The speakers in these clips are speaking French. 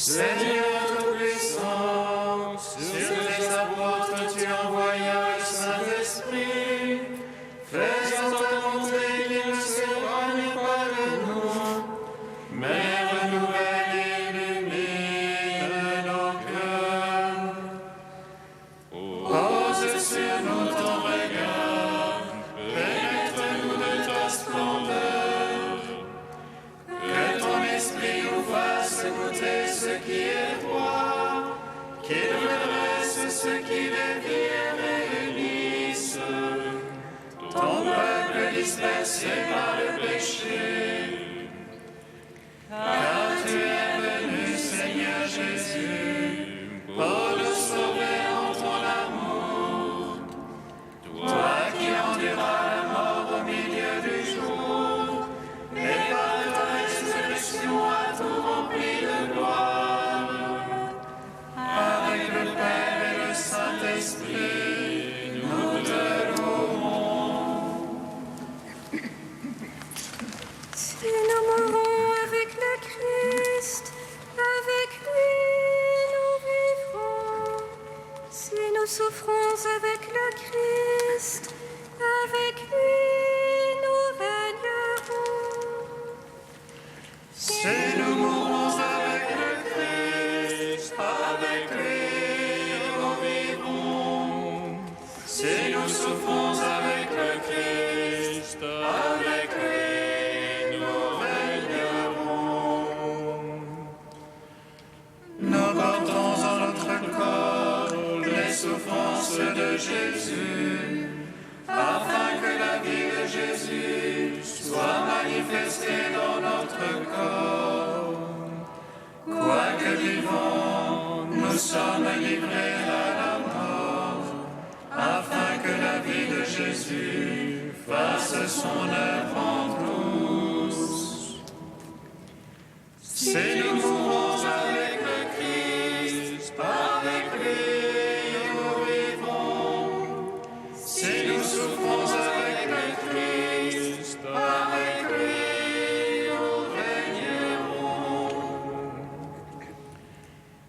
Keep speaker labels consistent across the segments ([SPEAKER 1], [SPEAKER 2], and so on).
[SPEAKER 1] Seigneur Tout-Puissant, sur tes apôtres tu envoyas le Saint-Esprit, faisant ta volonté qu'il ne s'éloigne pas de nous, mais renouvelle et illumine nos cœurs. Pose sur nous ton regard, pénètre-nous de ta splendeur, que ton esprit nous fasse goûter ce qui est toi, qu'il redresse ce qui dévie et réunisse ton peuple dispersé par le péché. Car tu es venu, Seigneur Jésus, pour nous sauver en ton amour. Toi qui enduras la mort au milieu du jour, et par ta résurrection as tout rempli de gloire. Avec le Père et le Saint-Esprit, nous te louons.
[SPEAKER 2] Si nous mourons avec le Christ, avec lui nous vivrons. Si nous souffrons avec le Christ, avec lui nous régnerons.
[SPEAKER 1] Si nous mourons avec le Christ, avec lui nous vivrons. Si nous souffrons avec le Christ, avec lui nous régnerons. Nous portons en notre corps les souffrances de Jésus, afin que la vie de Jésus soit manifestée dans notre corps. Quoique vivants, nous sommes livrés à la mort, afin que la vie de Jésus fasse son œuvre en tous. Si nous mourons avec le Christ, avec lui nous vivrons. Si nous souffrons avec le Christ, avec lui nous régnerons.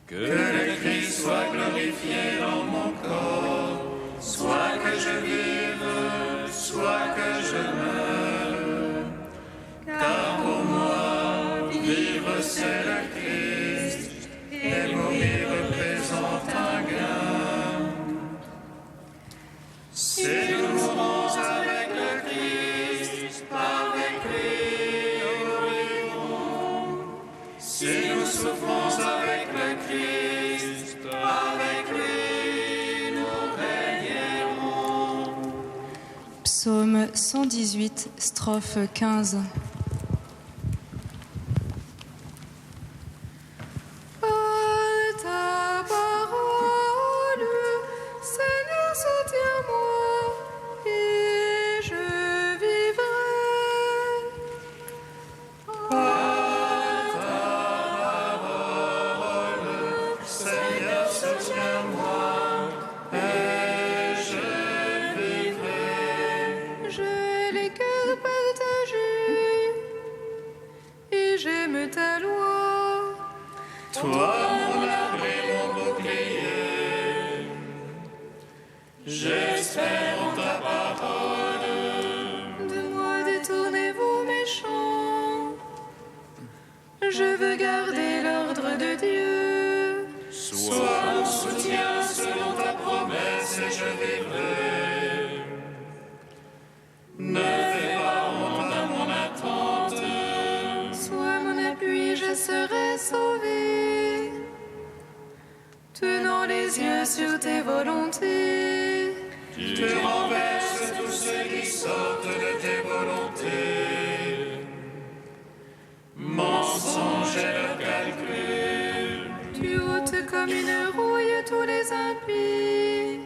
[SPEAKER 1] Que le Christ soit glorifié dans mon corps, soit que je vive, soit que je meure. Car pour moi, vivre c'est le Christ, et mourir représente un gain. Si nous mourons avec le Christ, avec lui nous vivrons. Si nous souffrons avec le Christ, avec lui nous régnerons.
[SPEAKER 3] Psaume 118, strophe 15.
[SPEAKER 2] Par ta parole, Seigneur, soutiens-moi, et je vivrai.
[SPEAKER 1] Par ta parole, Seigneur, soutiens-moi, et je vivrai.
[SPEAKER 2] J'ai les cœurs partagés, et j'aime ta loi.
[SPEAKER 1] Toi, mon arme et mon bouclier, j'espère en ta parole.
[SPEAKER 2] De moi détournez vos méchants, je veux garder l'ordre de Dieu.
[SPEAKER 1] Sois mon soutien selon ta promesse et je vivrai. Ne fais pas honte à mon attente.
[SPEAKER 2] Sois mon appui, je serai sauvé. Tenant les yeux sur tes volontés,
[SPEAKER 1] Tu renverses tous ceux qui sortent de tes volontés. Mensonge est leur calcul.
[SPEAKER 2] tu ôtes comme une rouille tous les impies.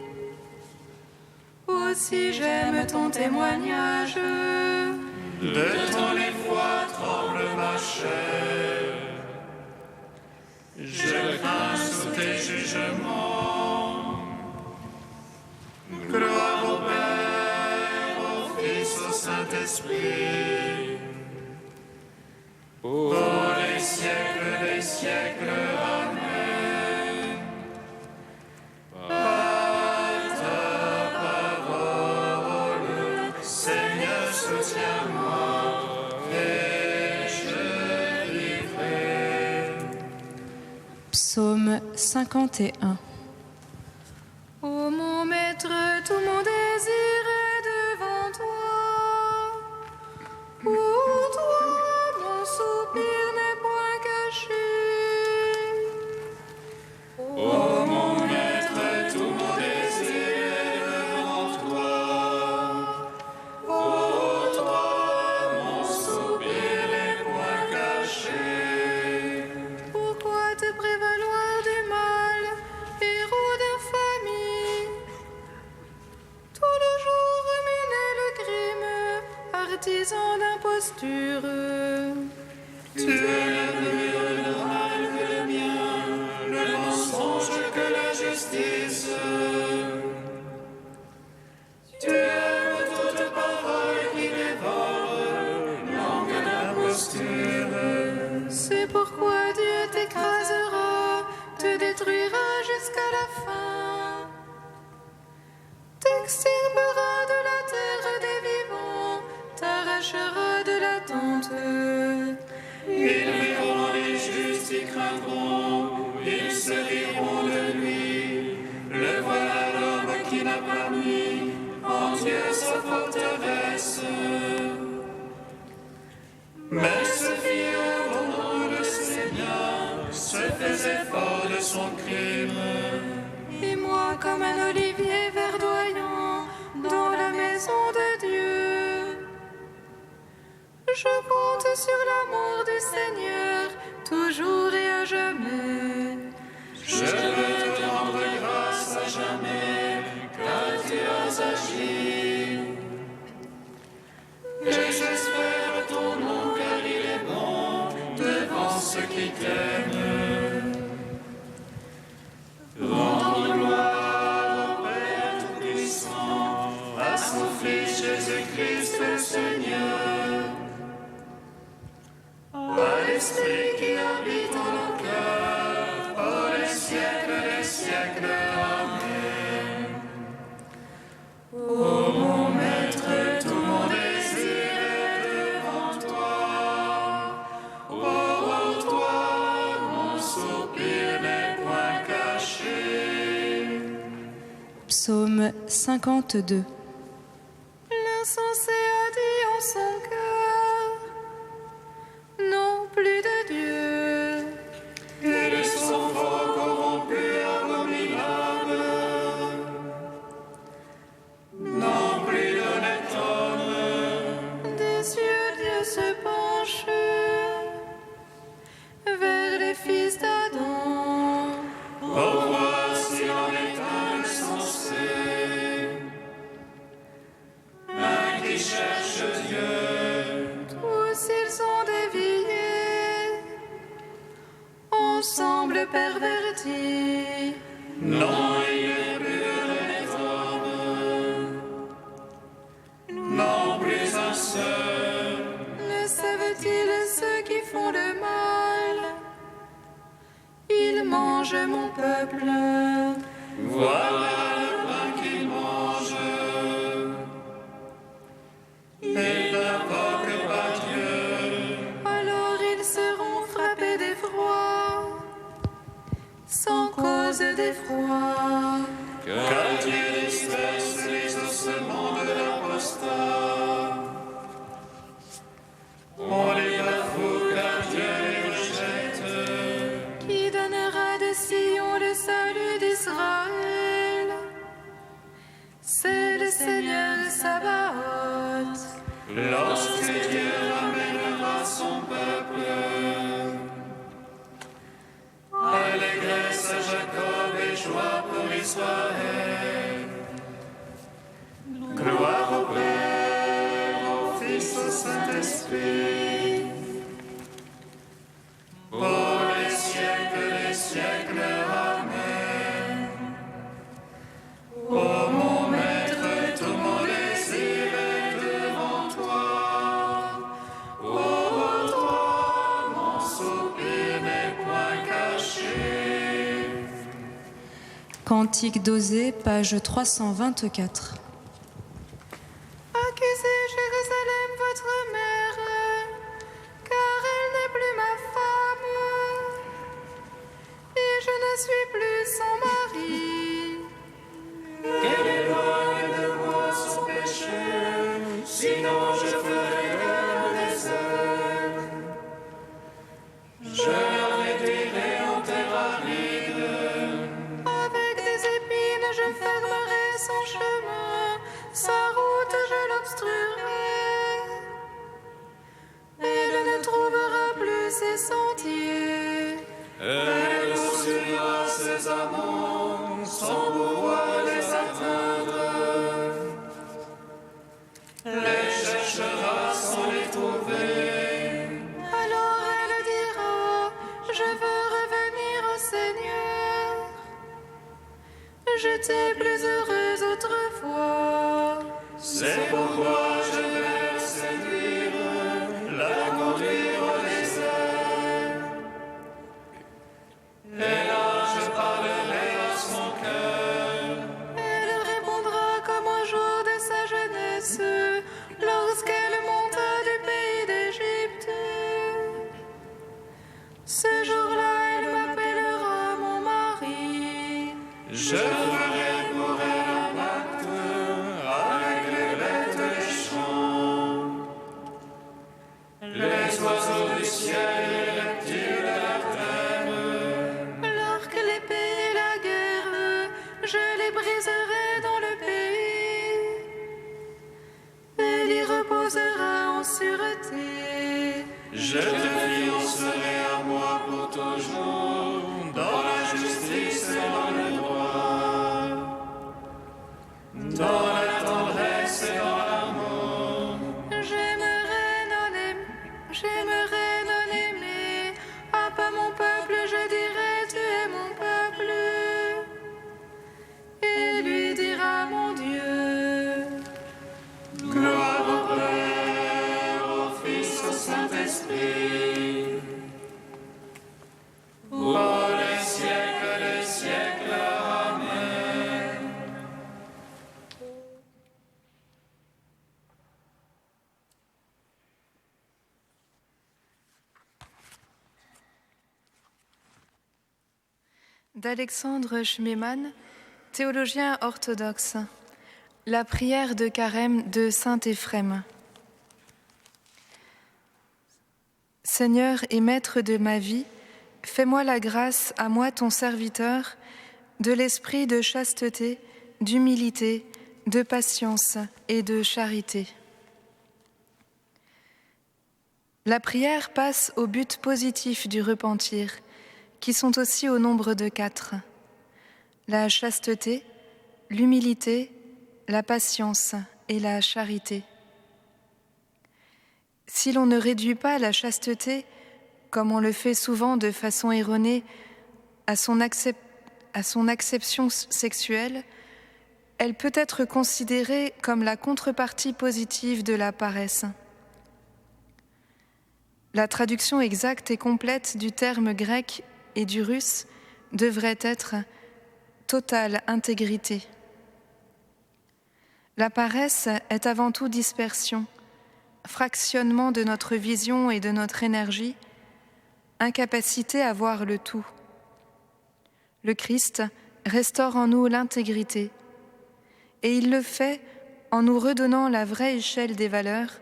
[SPEAKER 2] Aussi j'aime ton témoignage.
[SPEAKER 1] De ton effroi tremble ma chair. Je crains sous tes jugements. Gloire au Père, au Fils, au Saint-Esprit, pour les siècles des siècles. Amen. soutiens-moi, et je vivrai.
[SPEAKER 3] Psaume 51.
[SPEAKER 2] Ô mon maître, tout mon désir est devant toi. Pour toi, mon soupir n'est point caché.
[SPEAKER 1] Ô mon maître, tout mon désir est devant toi. Pour toi, mon soupir n'est point caché.
[SPEAKER 2] Pourquoi te prévaloir du mal, héros d'infamie? Tout le jour ruminer le crime, artisan d'imposture.
[SPEAKER 1] Tu aimes mieux le mal que le bien, le mensonge que la justice. Tu aimes toute parole qui dévore, langue d'imposture.
[SPEAKER 2] C'est pourquoi Dieu t'écrasera, te détruira jusqu'à la fin. T'extirpera de la terre des vivants, t'arrachera de la tente.
[SPEAKER 1] Ils verront les justes, y craindront, ils se riront de lui. Le voilà l'homme qui n'a pas mis en Dieu sa forteresse. Mais ce vieux au nom de ses biens se faisait fort de son crime.
[SPEAKER 2] Et moi, comme un olivier verdoyant dans la maison de Dieu, je compte sur l'amour du Seigneur, toujours et à jamais.
[SPEAKER 1] Je veux te rendre grâce à jamais, car tu as agi. Et j'espère ton nom, car il est bon devant ceux qui t'aiment. Rends gloire au Père Tout-Puissant, à son Fils Jésus-Christ le Seigneur, à l'Esprit qui habite en nos cœurs, pour les siècles des siècles. Amen. Ô mon Maître, tout mon désir est devant toi. Ô toi, mon soupir n'est point caché.
[SPEAKER 3] Psaume 52.
[SPEAKER 2] L'insensé a dit en son cœur, non plus de Dieu.
[SPEAKER 1] Et de son fort corrompu abominable, non plus d'honnête homme.
[SPEAKER 2] Des cieux Dieu se penche vers les fils d'Adam.
[SPEAKER 1] Pour voir s'il en est un insensé, un qui cherche Dieu.
[SPEAKER 2] Tous ils sont déviés, ensemble pervertis.
[SPEAKER 1] Non, il n'est plus d'honnête homme, non plus un seul.
[SPEAKER 2] Ne savent-ils ceux qui font le mal? Ils mangent mon peuple.
[SPEAKER 1] Voilà le pain qu'il mange. Ils n'invoquent pas Dieu.
[SPEAKER 2] Alors ils seront frappés d'effroi, sans cause d'effroi.
[SPEAKER 1] Car Dieu déteste les ossements de l'apostat. On les bafoue car Dieu les rejette.
[SPEAKER 2] Qui donnera de Sion le salut d'Israël? C'est le Seigneur Sabaoth.
[SPEAKER 1] Lorsque Dieu ramènera son peuple, allégresse à Jacob et joie pour Israël. Gloire au Père, au Fils, au Saint-Esprit, pour les siècles des siècles. Amen. Ô mon Maître, tout mon désir est devant toi. Ô toi, mon soupir n'est point caché.
[SPEAKER 3] Cantique d'Osée, page 324.
[SPEAKER 2] Accusez Jérusalem
[SPEAKER 1] les cherchera sans les trouver.
[SPEAKER 2] Alors elle dira, je veux revenir au Seigneur. J'étais plus heureuse autrefois.
[SPEAKER 1] C'est pourquoi je vais la séduire, la conduire au désert. Et là je parlerai à son cœur.
[SPEAKER 2] Elle répondra comme au jour de sa jeunesse, lorsqu'elle monta du pays d'Égypte. Ce jour-là, elle m'appellera mon mari.
[SPEAKER 1] Je ferai pour elle un pacte avec les bêtes des champs, les oiseaux du ciel et les reptiles de la terre.
[SPEAKER 2] L'arc, l'épée et la guerre, je les briserai dans le pays. Elle y reposera en sûreté.
[SPEAKER 1] Je te fiancerai à moi pour toujours, dans la justice et dans le droit, dans la tendresse et dans l'amour.
[SPEAKER 2] J'aimerais non aimer. Ah, pas mon peuple, je dirai, tu es mon peuple. Et lui dira, mon Dieu.
[SPEAKER 1] Gloire au Père, au Fils, au Saint-Esprit, pour les siècles des siècles. Amen.
[SPEAKER 3] D'Alexandre Schmemann, théologien orthodoxe. La prière de carême de saint Éphrem. Seigneur et maître de ma vie, fais-moi la grâce, à moi ton serviteur, de l'esprit de chasteté, d'humilité, de patience et de charité. La prière passe au but positif du repentir, qui sont aussi au nombre de 4. La chasteté, l'humilité, la patience et la charité. Si l'on ne réduit pas la chasteté, comme on le fait souvent de façon erronée, à son acception sexuelle, elle peut être considérée comme la contrepartie positive de la paresse. La traduction exacte et complète du terme grec et du russe devrait être « totale intégrité ». La paresse est avant tout dispersion, fractionnement de notre vision et de notre énergie, incapacité à voir le tout. Le Christ restaure en nous l'intégrité, et il le fait en nous redonnant la vraie échelle des valeurs,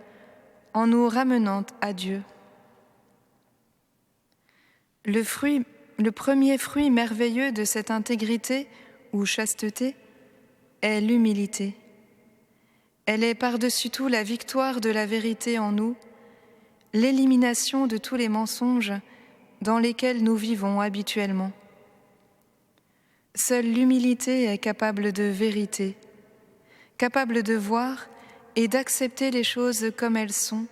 [SPEAKER 3] en nous ramenant à Dieu. Le premier fruit merveilleux de cette intégrité ou chasteté est l'humilité. Elle est par-dessus tout la victoire de la vérité en nous, l'élimination de tous les mensonges dans lesquels nous vivons habituellement. Seule l'humilité est capable de vérité, capable de voir et d'accepter les choses comme elles sont,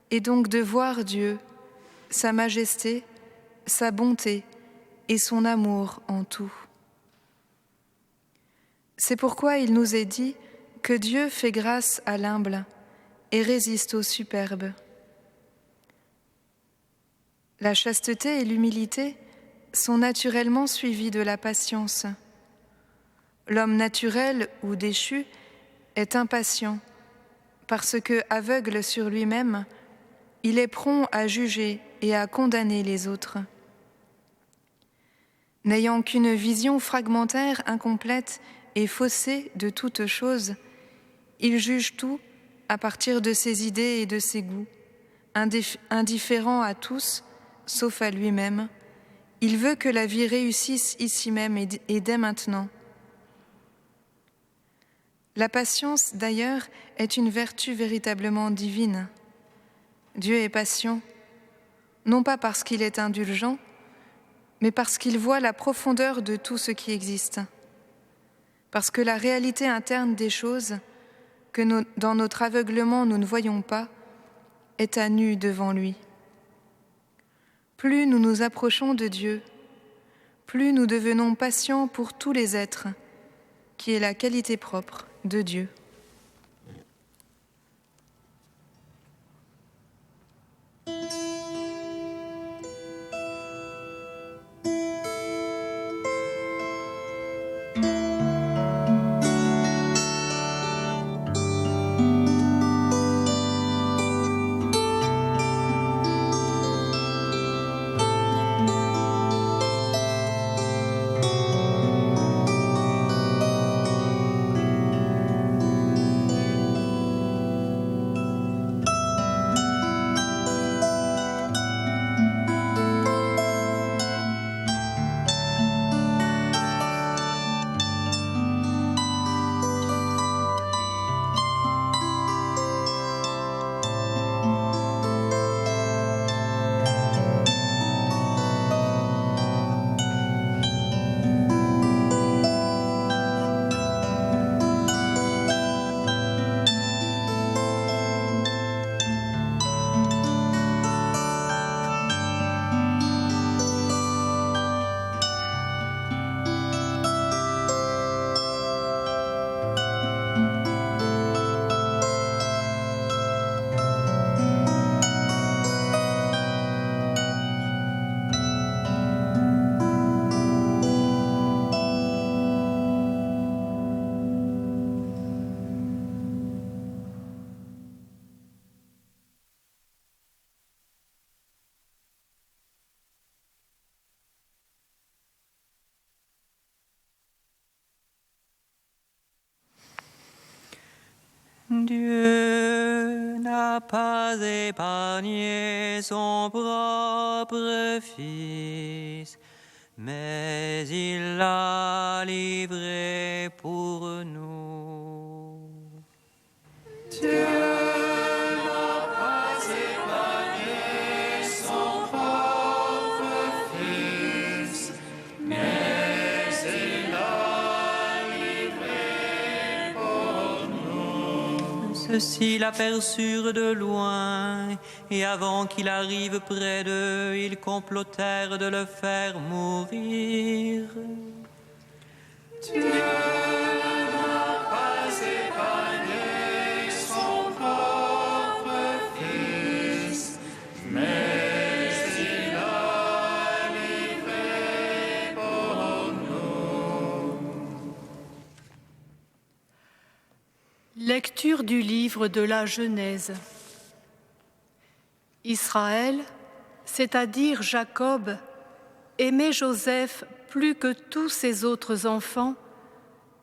[SPEAKER 3] et donc de voir Dieu, sa majesté, sa bonté et son amour en tout. C'est pourquoi il nous est dit que Dieu fait grâce à l'humble et résiste au superbe. La chasteté et l'humilité sont naturellement suivies de la patience. L'homme naturel ou déchu est impatient parce que, aveugle sur lui-même, il est prompt à juger et à condamner les autres. N'ayant qu'une vision fragmentaire, incomplète et faussée de toute chose, il juge tout à partir de ses idées et de ses goûts, indifférent à tous, sauf à lui-même. Il veut que la vie réussisse ici même et dès maintenant. La patience, d'ailleurs, est une vertu véritablement divine. Dieu est patient, non pas parce qu'il est indulgent, mais parce qu'il voit la profondeur de tout ce qui existe. Parce que la réalité interne des choses, que dans notre aveuglement nous ne voyons pas, est à nu devant lui. Plus nous nous approchons de Dieu, plus nous devenons patients pour tous les êtres, qui est la qualité propre de Dieu.
[SPEAKER 4] Dieu n'a pas épargné son propre Fils, mais il l'a livré pour nous.
[SPEAKER 1] Dieu n'a pas épargné son propre Fils, mais il l'a livré pour nous.
[SPEAKER 4] Ceux-ci l'aperçurent de loin, et avant qu'il arrive près d'eux, ils complotèrent de le faire mourir.
[SPEAKER 1] Dieu n'a pas épargné son propre Fils, mais il l'a livré pour nous.
[SPEAKER 5] Lecture du livre de la Genèse. Israël, c'est-à-dire Jacob, aimait Joseph plus que tous ses autres enfants,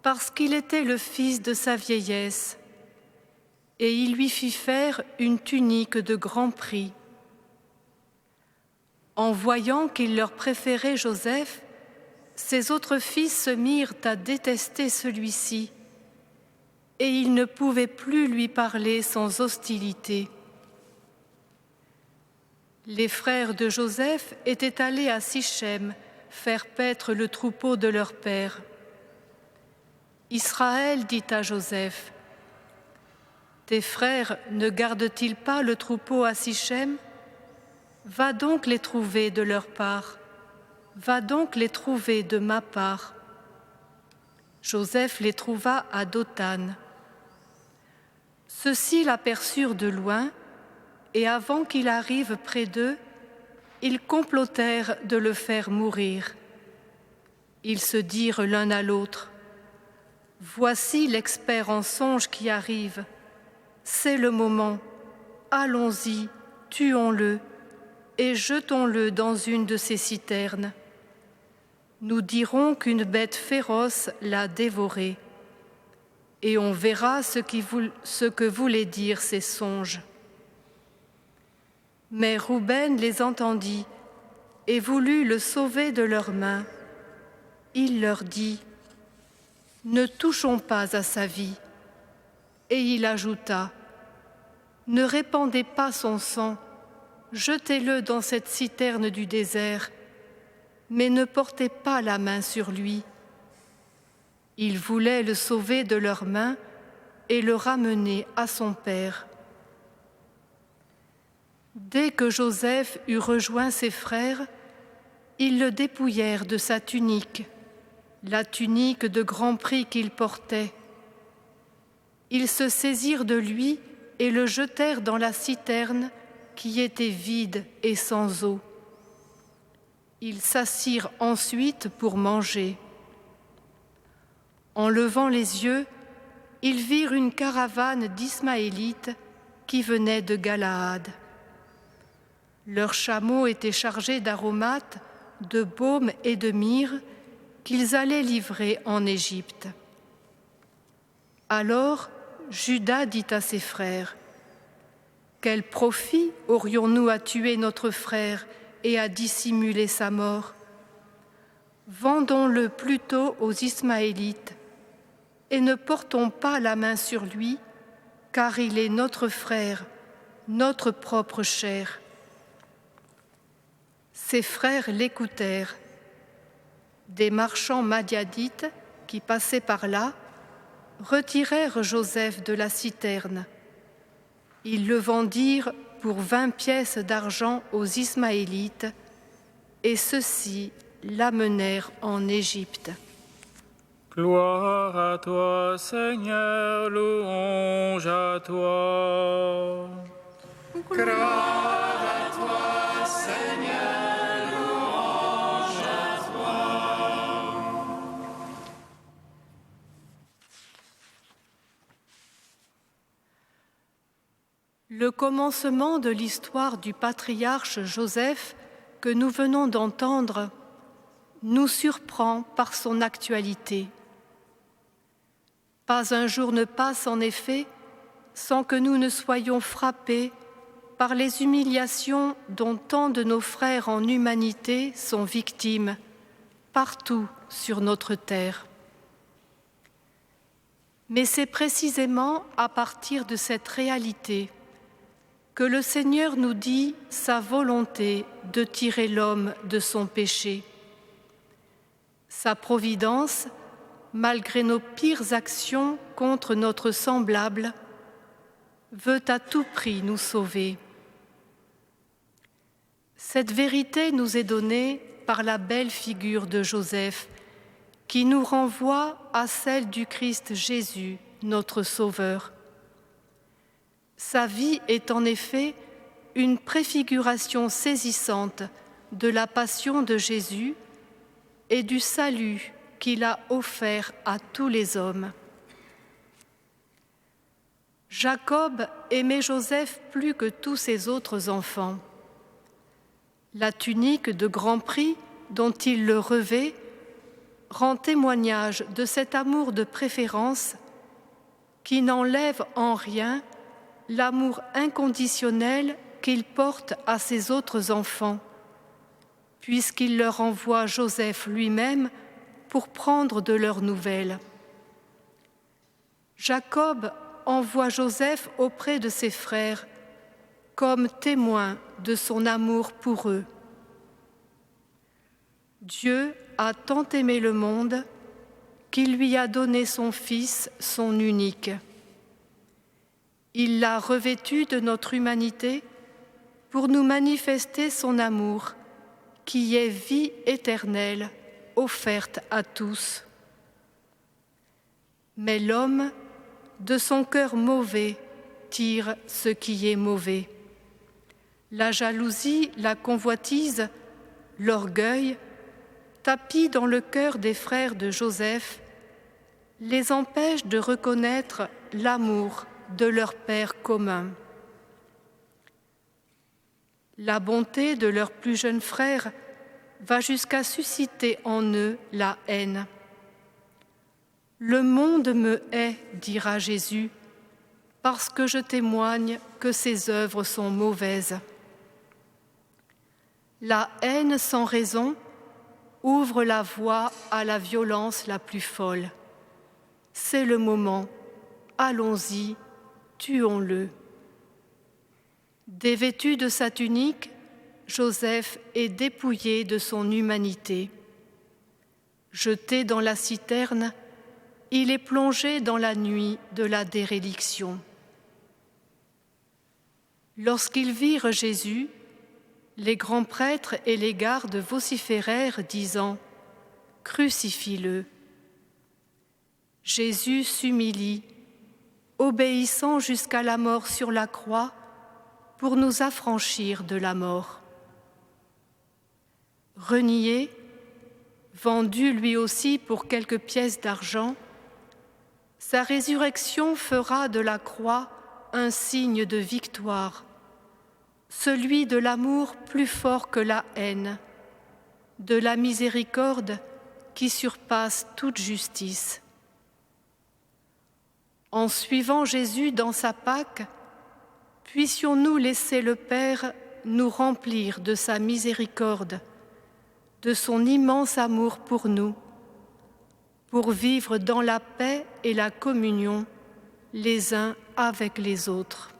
[SPEAKER 5] parce qu'il était le fils de sa vieillesse, et il lui fit faire une tunique de grand prix. En voyant qu'il leur préférait Joseph, ses autres fils se mirent à détester celui-ci, et ils ne pouvaient plus lui parler sans hostilité. Les frères de Joseph étaient allés à Sichem faire paître le troupeau de leur père. Israël dit à Joseph : « Tes frères ne gardent-ils pas le troupeau à Sichem ? Va donc les trouver de leur part, va donc les trouver de ma part. » Joseph les trouva à Dothan. Ceux-ci l'aperçurent de loin, et avant qu'il arrive près d'eux, ils complotèrent de le faire mourir. Ils se dirent l'un à l'autre : « Voici l'expert en songes qui arrive. C'est le moment. Allons-y, tuons-le et jetons-le dans une de ces citernes. Nous dirons qu'une bête féroce l'a dévoré, et on verra ce que voulaient dire ces songes. » Mais Rouben les entendit et voulut le sauver de leurs mains. Il leur dit : « Ne touchons pas à sa vie. » Et il ajouta : « Ne répandez pas son sang, jetez-le dans cette citerne du désert, mais ne portez pas la main sur lui. » Ils voulaient le sauver de leurs mains, et le ramener à son père. Dès que Joseph eut rejoint ses frères, ils le dépouillèrent de sa tunique, la tunique de grand prix qu'il portait. Ils se saisirent de lui et le jetèrent dans la citerne qui était vide et sans eau. Ils s'assirent ensuite pour manger. En levant les yeux, ils virent une caravane d'Ismaélites qui venait de Galaad. Leurs chameaux étaient chargés d'aromates, de baume et de myrrhe qu'ils allaient livrer en Égypte. Alors Juda dit à ses frères : « Quel profit aurions-nous à tuer notre frère et à dissimuler sa mort ? Vendons-le plutôt aux Ismaélites et ne portons pas la main sur lui, car il est notre frère, notre propre chair. » Ses frères l'écoutèrent. Des marchands madianites qui passaient par là retirèrent Joseph de la citerne. Ils le vendirent pour 20 pièces d'argent aux Ismaélites, et ceux-ci l'amenèrent en Égypte.
[SPEAKER 1] Gloire à toi, Seigneur, louange à toi. Gloire à toi, Seigneur, louange à toi.
[SPEAKER 5] Le commencement de l'histoire du patriarche Joseph que nous venons d'entendre nous surprend par son actualité. Pas un jour ne passe en effet sans que nous ne soyons frappés par les humiliations dont tant de nos frères en humanité sont victimes, partout sur notre terre. Mais c'est précisément à partir de cette réalité que le Seigneur nous dit sa volonté de tirer l'homme de son péché. Sa providence, malgré nos pires actions contre notre semblable, veut à tout prix nous sauver. Cette vérité nous est donnée par la belle figure de Joseph, qui nous renvoie à celle du Christ Jésus, notre Sauveur. Sa vie est en effet une préfiguration saisissante de la passion de Jésus et du salut qu'il a offert à tous les hommes. Jacob aimait Joseph plus que tous ses autres enfants. La tunique de grand prix dont il le revêt rend témoignage de cet amour de préférence qui n'enlève en rien l'amour inconditionnel qu'il porte à ses autres enfants, puisqu'il leur envoie Joseph lui-même pour prendre de leurs nouvelles. Jacob envoie Joseph auprès de ses frères comme témoin de son amour pour eux. Dieu a tant aimé le monde qu'il lui a donné son Fils, son unique. Il l'a revêtu de notre humanité pour nous manifester son amour, qui est vie éternelle, offerte à tous. Mais l'homme, de son cœur mauvais, tire ce qui est mauvais. La jalousie, la convoitise, l'orgueil, tapis dans le cœur des frères de Joseph, les empêchent de reconnaître l'amour de leur Père commun. La bonté de leur plus jeune frère va jusqu'à susciter en eux la haine. « Le monde me hait, dira Jésus, parce que je témoigne que ses œuvres sont mauvaises. » La haine sans raison ouvre la voie à la violence la plus folle. C'est le moment, allons-y, tuons-le. Dévêtu de sa tunique, Joseph est dépouillé de son humanité. Jeté dans la citerne, il est plongé dans la nuit de la déréliction. Lorsqu'ils virent Jésus, les grands prêtres et les gardes vociférèrent, disant « Crucifie-le ». Jésus s'humilie, obéissant jusqu'à la mort sur la croix pour nous affranchir de la mort. Renié, vendu lui aussi pour quelques pièces d'argent, sa résurrection fera de la croix un signe de victoire, celui de l'amour plus fort que la haine, de la miséricorde qui surpasse toute justice. En suivant Jésus dans sa Pâque, puissions-nous laisser le Père nous remplir de sa miséricorde, de son immense amour pour nous, pour vivre dans la paix et la communion les uns avec les autres.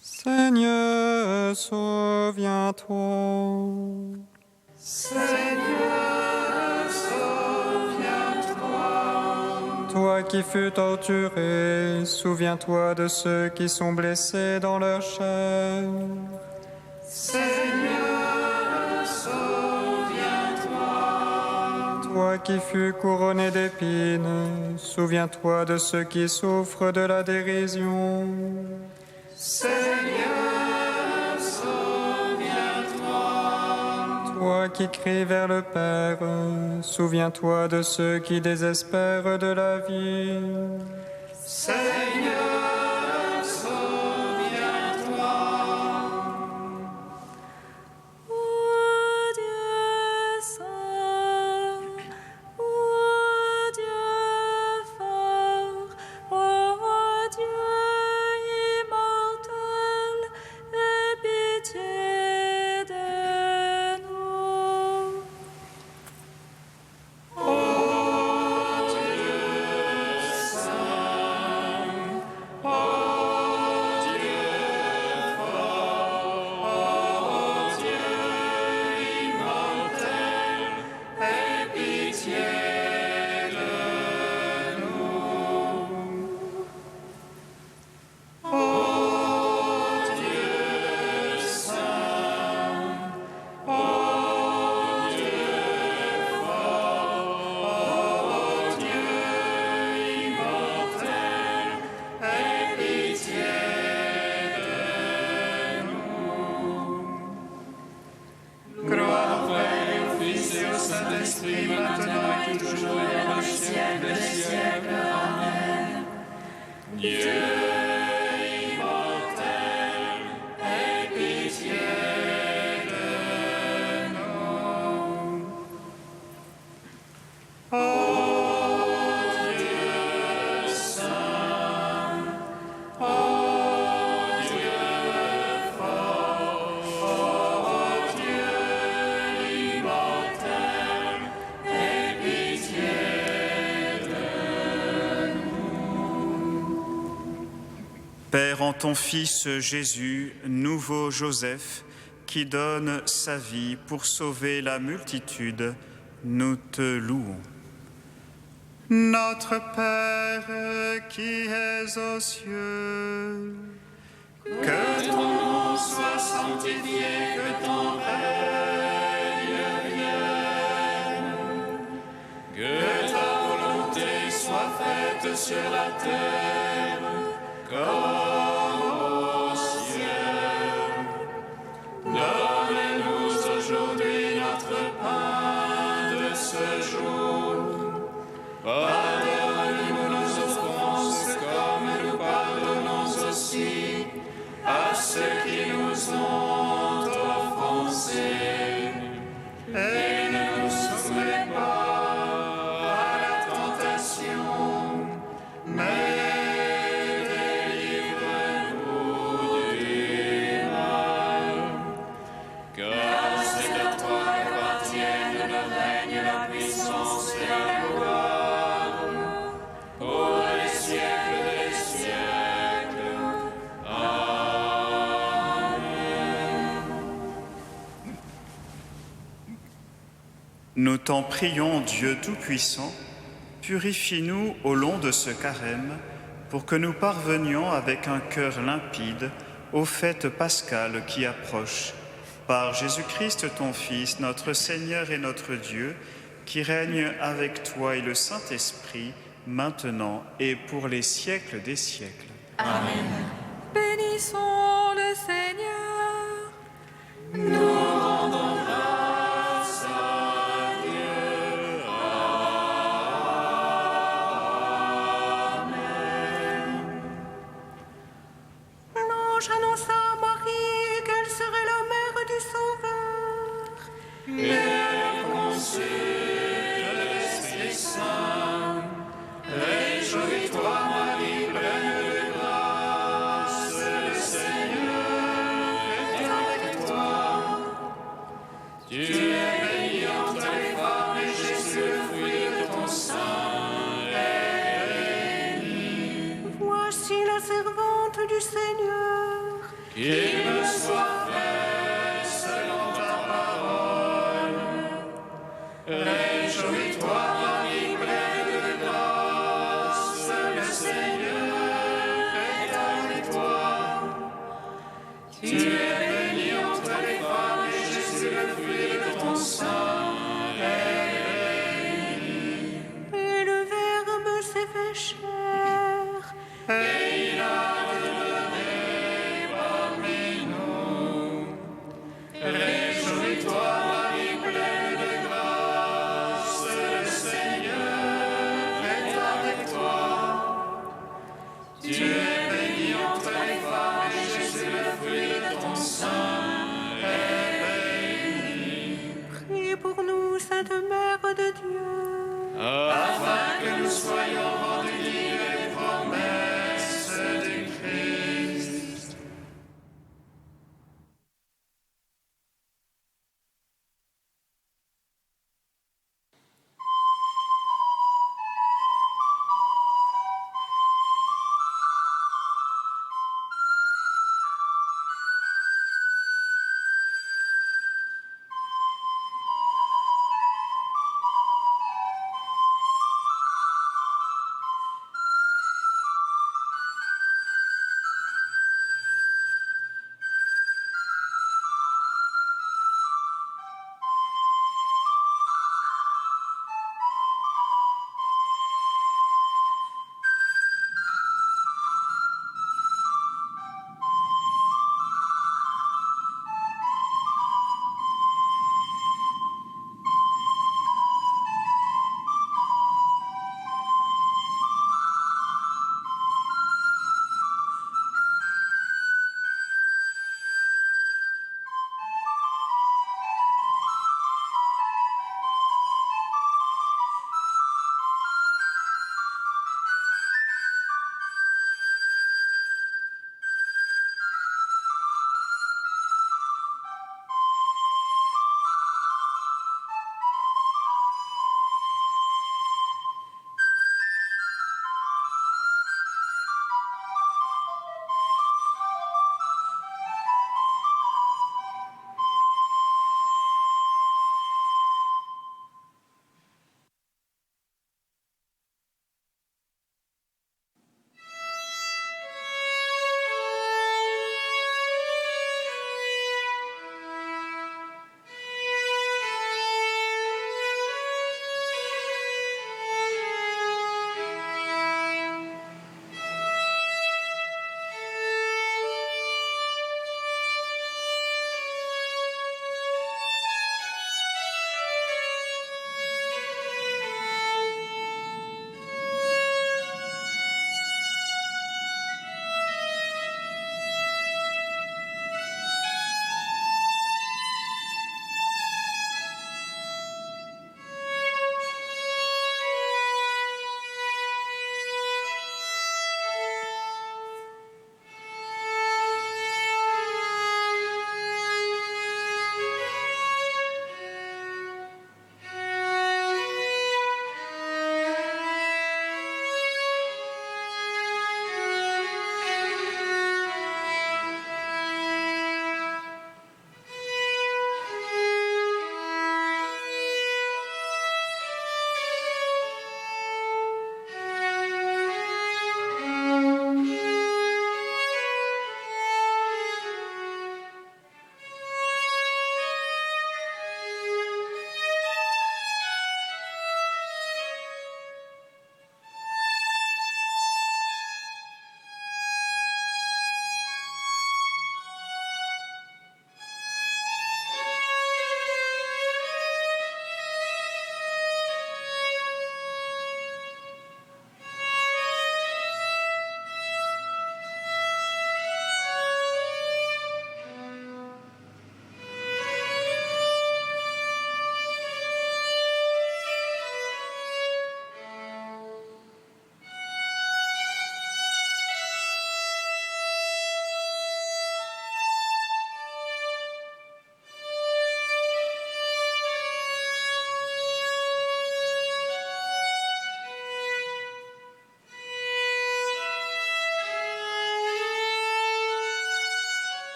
[SPEAKER 6] Seigneur, souviens-toi.
[SPEAKER 1] Seigneur, souviens-toi.
[SPEAKER 6] Toi qui fus torturé, souviens-toi de ceux qui sont blessés dans leur chair.
[SPEAKER 1] Seigneur, souviens-toi.
[SPEAKER 6] Toi qui fus couronné d'épines, souviens-toi de ceux qui souffrent de la dérision.
[SPEAKER 1] Seigneur, souviens-toi.
[SPEAKER 6] Toi qui cries vers le Père, souviens-toi de ceux qui désespèrent de la vie.
[SPEAKER 1] Seigneur, souviens-toi.
[SPEAKER 2] Ô Dieu saint, ô Dieu fort, ô Dieu immortel, aie pitié de nous.
[SPEAKER 1] Croire au Père et au Fils et au Saint-Esprit, maintenant et toujours et dans les siècles des siècles. Amen. Dieu immortel, aie pitié de nous.
[SPEAKER 7] Père, en ton Fils Jésus, nouveau Joseph, qui donne sa vie pour sauver la multitude, nous te louons. Notre Père qui es aux cieux,
[SPEAKER 1] que ton nom soit sanctifié, que ton règne vienne, que ta volonté soit faite sur la terre comme au ciel. Donne-nous aujourd'hui notre pain de ce jour. Pardonne-nous nos offenses comme nous pardonnons aussi à ceux qui nous ont offensés. Et ne nous soumets pas à la tentation, mais
[SPEAKER 7] nous t'en prions, Dieu Tout-Puissant, purifie-nous au long de ce carême, pour que nous parvenions avec un cœur limpide aux fêtes pascales qui approchent. Par Jésus-Christ, ton Fils, notre Seigneur et notre Dieu, qui règne avec toi et le Saint-Esprit, maintenant et pour les siècles des siècles.
[SPEAKER 2] Amen. Bénissons le Seigneur. Nous rendons grâce à Dieu. Amen. L'ange annonça à Marie qu'elle serait la mère du Sauveur. Et elle conçut de l'Esprit Saint. Réjouis-toi, Marie, pleine de grâce, le Seigneur est avec toi. Tu es bénie entre les femmes, et Jésus, le fruit de ton sein, est béni. Voici la servante du Seigneur. Qu'il me soit fait